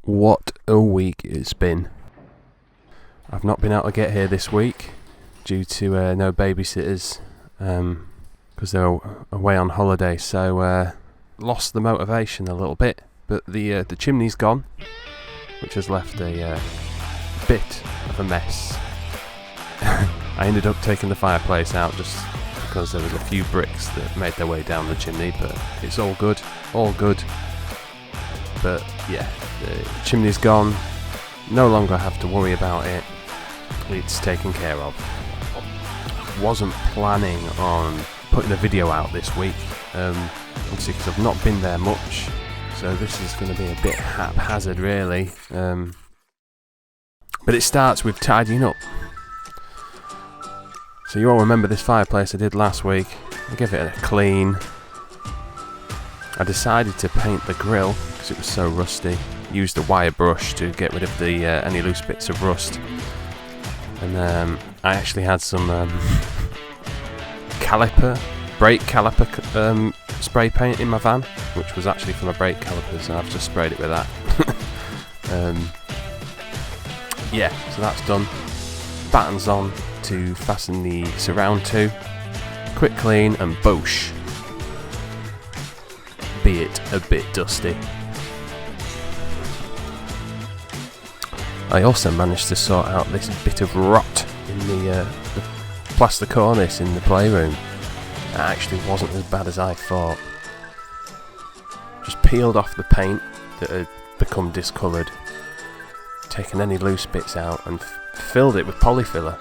What a week it's been. I've not been able to get here this week due to no babysitters because they're away on holiday, so lost the motivation a little bit. But the chimney's gone, which has left a bit of a mess. I ended up taking the fireplace out just because there was a few bricks that made their way down the chimney, but it's all good. But yeah, the chimney's gone, no longer have to worry about it, it's taken care of. Wasn't planning on putting a video out this week, obviously because I've not been there much, so this is going to be a bit haphazard really, but it starts with tidying up. So you all remember this fireplace I did last week. I gave it a clean. I decided to paint the grill because it was so rusty. Used a wire brush to get rid of the any loose bits of rust. And I actually had some brake caliper spray paint in my van, which was actually for my brake calipers, and I've just sprayed it with that. Yeah, so that's done. Battens on to fasten the surround to. Quick clean and boosh. Be it a bit dusty. I also managed to sort out this bit of rot in the plaster cornice in the playroom. It actually wasn't as bad as I thought. Just peeled off the paint that had become discoloured, taken any loose bits out and filled it with polyfiller.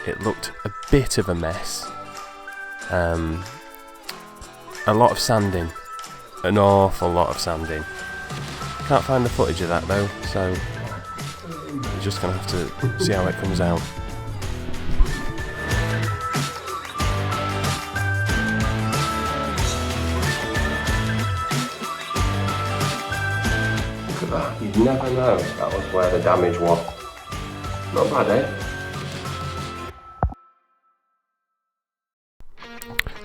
It looked a bit of a mess. A lot of sanding. An awful lot of sanding. Can't find the footage of that though, so we're just going to have to see how it comes out. Look at that, you'd never know that was where the damage was. Not bad, eh?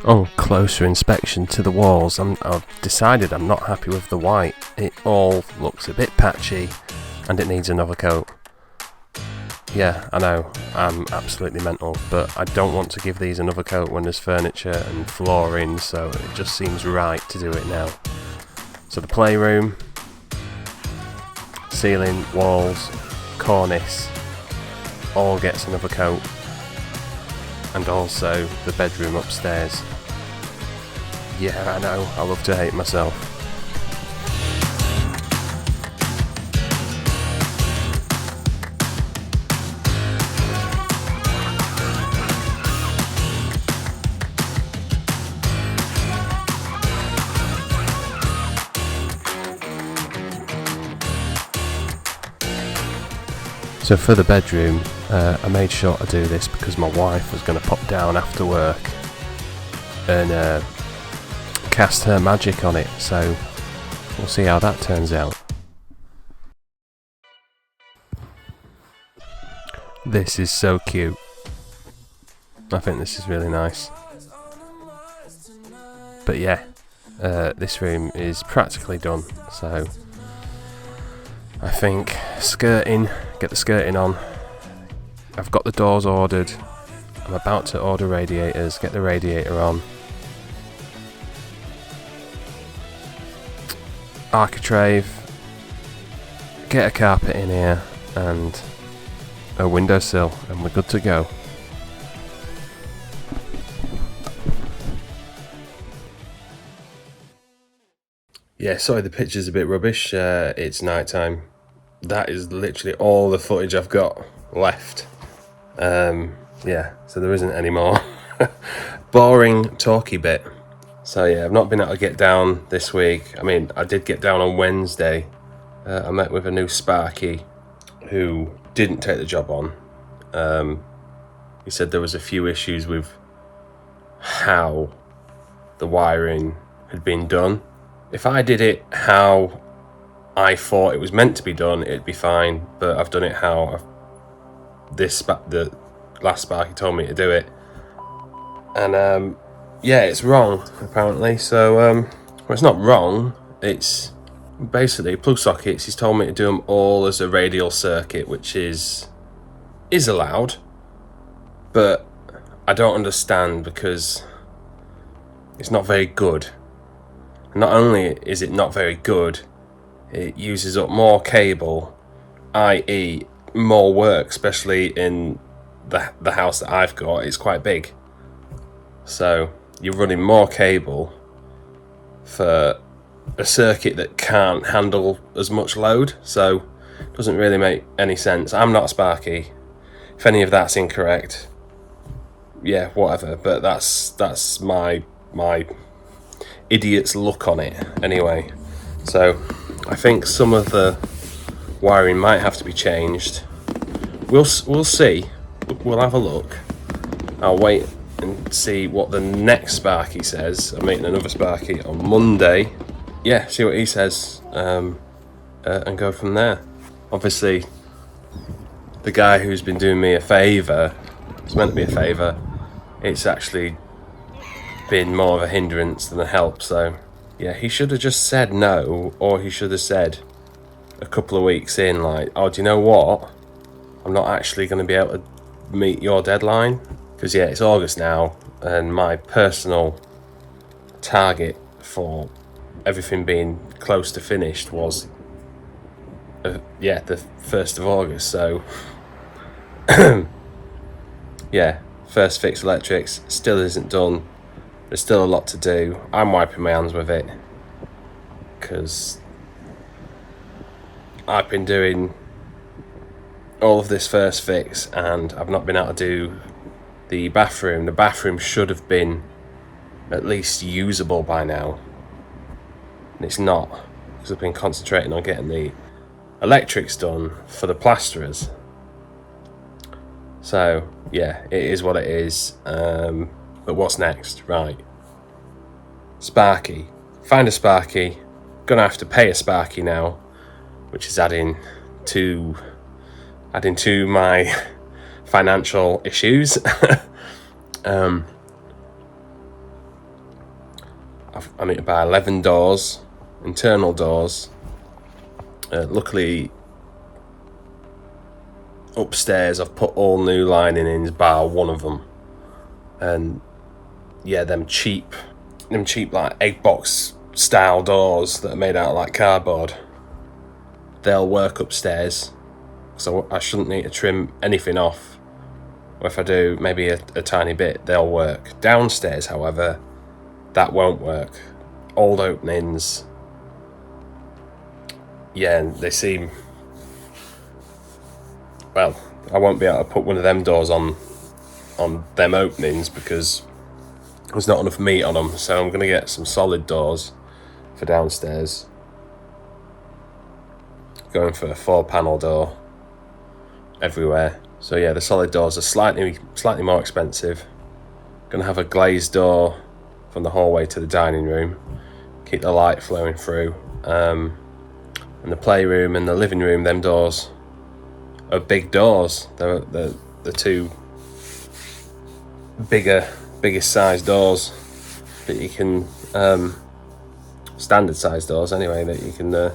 On closer inspection to the walls, I've decided I'm not happy with the white. It all looks a bit patchy and it needs another coat. Yeah, I know, I'm absolutely mental, but I don't want to give these another coat when there's furniture and flooring, so it just seems right to do it now. So the playroom, ceiling, walls, cornice, all gets another coat. And also the bedroom upstairs. Yeah, I know, I love to hate myself. So for the bedroom, I made sure to do this because my wife was going to pop down after work and cast her magic on it, so we'll see how that turns out. This is so cute. I think this is really nice. But yeah, this room is practically done, so I think get the skirting on. I've got the doors ordered. I'm about to order radiators, get the radiator on. Architrave, get a carpet in here and a windowsill, and we're good to go. Yeah, sorry the picture's a bit rubbish, it's night time. That is literally all the footage I've got left. Yeah, so there isn't any more. Boring talky bit. So yeah, I've not been able to get down this week. I mean, I did get down on Wednesday. I met with a new Sparky who didn't take the job on. He said there was a few issues with how the wiring had been done. If I did it how I thought it was meant to be done, it'd be fine, but I've done it how the last Sparky told me to do it. And yeah, it's wrong apparently. So well, it's not wrong, it's basically plug sockets. He's told me to do them all as a radial circuit, which is allowed, but I don't understand because it's not very good. Not only is it not very good, it uses up more cable, i.e. more work, especially in the house that I've got. It's quite big, so you're running more cable for a circuit that can't handle as much load, so it doesn't really make any sense. I'm not a Sparky. If any of that's incorrect, yeah, whatever, but that's my idiot's look on it anyway. So I think some of the wiring might have to be changed. We'll see. We'll have a look. I'll wait and see what the next Sparky says. I'm meeting another Sparky on Monday. Yeah, see what he says, and go from there. Obviously, the guy who's been doing me a favour, it's meant to be a favour, it's actually been more of a hindrance than a help. So yeah, he should have just said no, or he should have said a couple of weeks in, like, oh, do you know what, I'm not actually going to be able to meet your deadline, because yeah, it's August now, and my personal target for everything being close to finished was the 1st of August. So yeah, first fix electrics still isn't done. There's still a lot to do. I'm wiping my hands with it because I've been doing all of this first fix and I've not been able to do the bathroom. The bathroom should have been at least usable by now, and it's not, because I've been concentrating on getting the electrics done for the plasterers. So yeah, it is what it is. But what's next? Right, Sparky. Find a Sparky. Gonna have to pay a Sparky now, which is adding to my financial issues. I need to buy 11 doors, internal doors. Luckily, upstairs I've put all new lining in bar one of them, and yeah, them cheap like egg box style doors that are made out of like cardboard, they'll work upstairs, so I shouldn't need to trim anything off, or if I do, maybe a tiny bit, they'll work. Downstairs, however, that won't work. Old openings, yeah, and they seem, well, I won't be able to put one of them doors on them openings because there's not enough meat on them, so I'm going to get some solid doors for downstairs. Going for a 4-panel door everywhere. So yeah, the solid doors are slightly more expensive. Going to have a glazed door from the hallway to the dining room, keep the light flowing through. And the playroom and the living room, them doors are big doors. They're the two biggest size doors that you can, standard size doors anyway, that you can,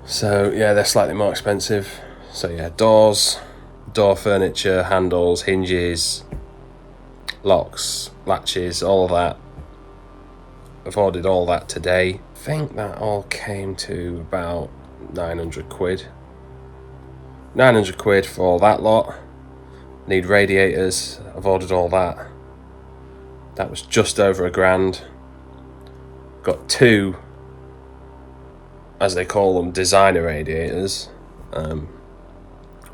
so yeah, they're slightly more expensive. So yeah, doors, door furniture, handles, hinges, locks, latches, all of that. I've ordered all that today. I think that all came to about 900 quid. 900 quid for all that lot. Need radiators, I've ordered all that. That was just over £1,000. Got two, as they call them, designer radiators.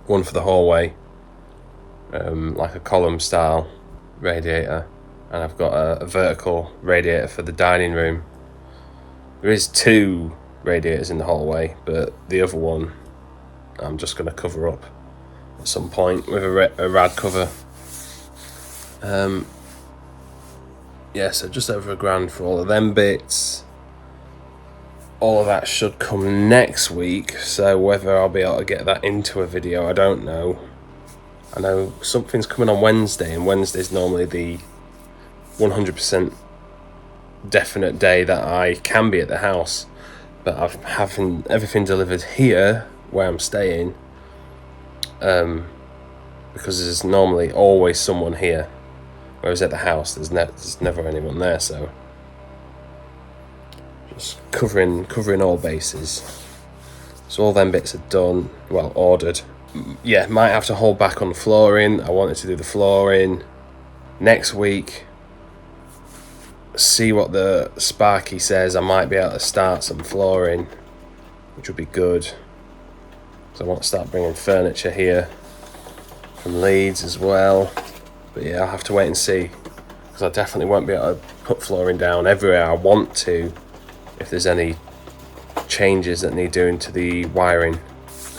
One for the hallway, like a column style radiator, and I've got a vertical radiator for the dining room. There is 2 radiators in the hallway, but the other one I'm just going to cover up at some point with a rad cover. Yeah, so just over £1,000 for all of them bits. All of that should come next week, so whether I'll be able to get that into a video, I don't know. I know something's coming on Wednesday, and Wednesday's normally the 100% definite day that I can be at the house. but I've having everything delivered here where I'm staying, because there's normally always someone here, whereas at the house there's never anyone there. So just covering all bases. So all them bits are done, well, ordered. Yeah, might have to hold back on the flooring. I wanted to do the flooring next week. See what the Sparky says. I might be able to start some flooring, which would be good. So I want to start bringing furniture here from Leeds as well. But yeah, I'll have to wait and see, because I definitely won't be able to put flooring down everywhere I want to if there's any changes that need doing to the wiring.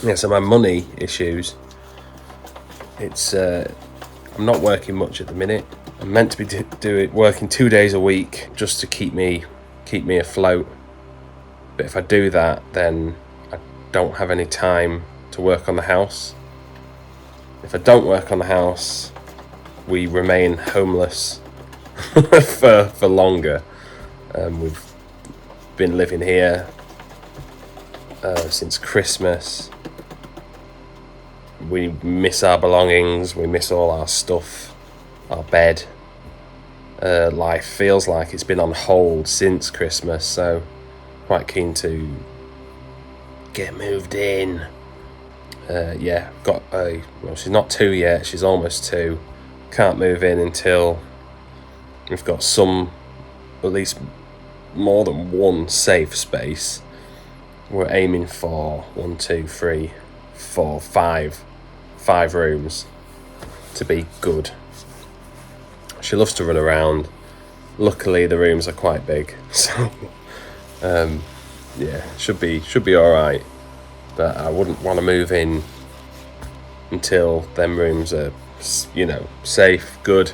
Yeah, so my money issues, it's I'm not working much at the minute. I'm meant to be working 2 days a week just to keep me afloat. But if I do that, then I don't have any time to work on the house. If I don't work on the house, we remain homeless for longer. We've been living here since Christmas. We miss our belongings, we miss all our stuff, our bed. Life feels like it's been on hold since Christmas, so quite keen to get moved in. Well, she's not 2 yet, she's almost 2. Can't move in until we've got at least more than one safe space. We're aiming for 1, 2, 3, 4, 5 rooms to be good. She loves to run around. Luckily the rooms are quite big, so should be all right. But I wouldn't want to move in until them rooms are, safe, good.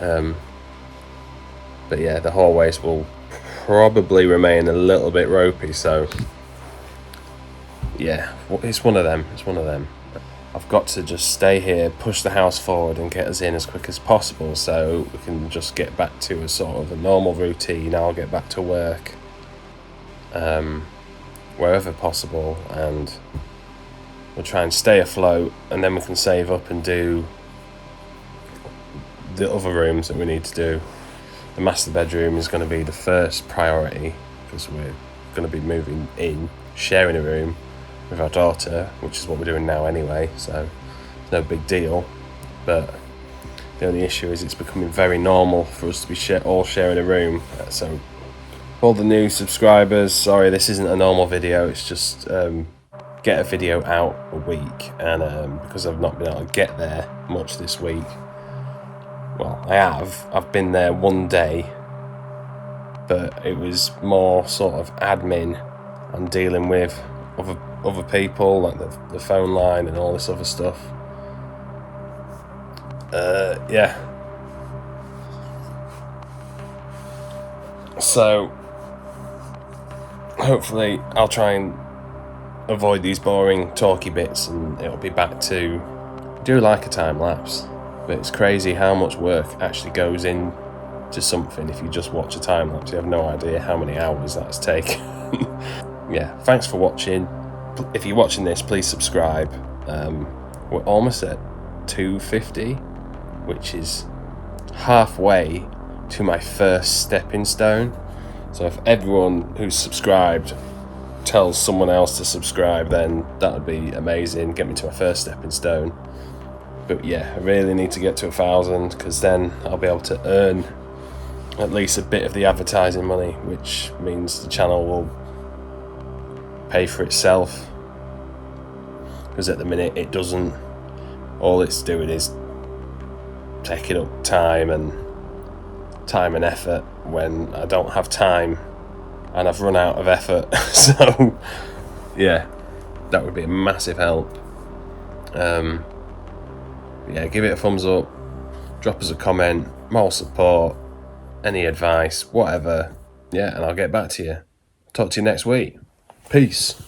But yeah, the hallways will probably remain a little bit ropey, so yeah, it's one of them. I've got to just stay here, push the house forward and get us in as quick as possible so we can just get back to a sort of a normal routine. I'll get back to work wherever possible, and we'll try and stay afloat, and then we can save up and do the other rooms that we need to do. The master bedroom is going to be the first priority, because we're going to be moving in, sharing a room with our daughter, which is what we're doing now anyway, so it's no big deal. But the only issue is it's becoming very normal for us to be all sharing a room. So all the new subscribers, sorry, this isn't a normal video, it's just get a video out a week, and because I've not been able to get there much this week. Well, I've been there one day, but it was more sort of admin and dealing with other people, like the phone line and all this other stuff. So hopefully I'll try and avoid these boring talky bits, and it'll be back to, I do like a time lapse, but it's crazy how much work actually goes into something. If you just watch a time lapse, you have no idea how many hours that's taken. Yeah, thanks for watching. If you're watching this, please subscribe. We're almost at 250, which is halfway to my first stepping stone. So if everyone who's subscribed tells someone else to subscribe, then that would be amazing. Get me to my first stepping stone. But yeah, I really need to get to 1,000, because then I'll be able to earn at least a bit of the advertising money, which means the channel will pay for itself, because at the minute it doesn't. All it's doing is taking up time and effort when I don't have time and I've run out of effort. So yeah, that would be a massive help. Yeah, give it a thumbs up, drop us a comment, more support, any advice, whatever. Yeah, and I'll get back to you. Talk to you next week. Peace.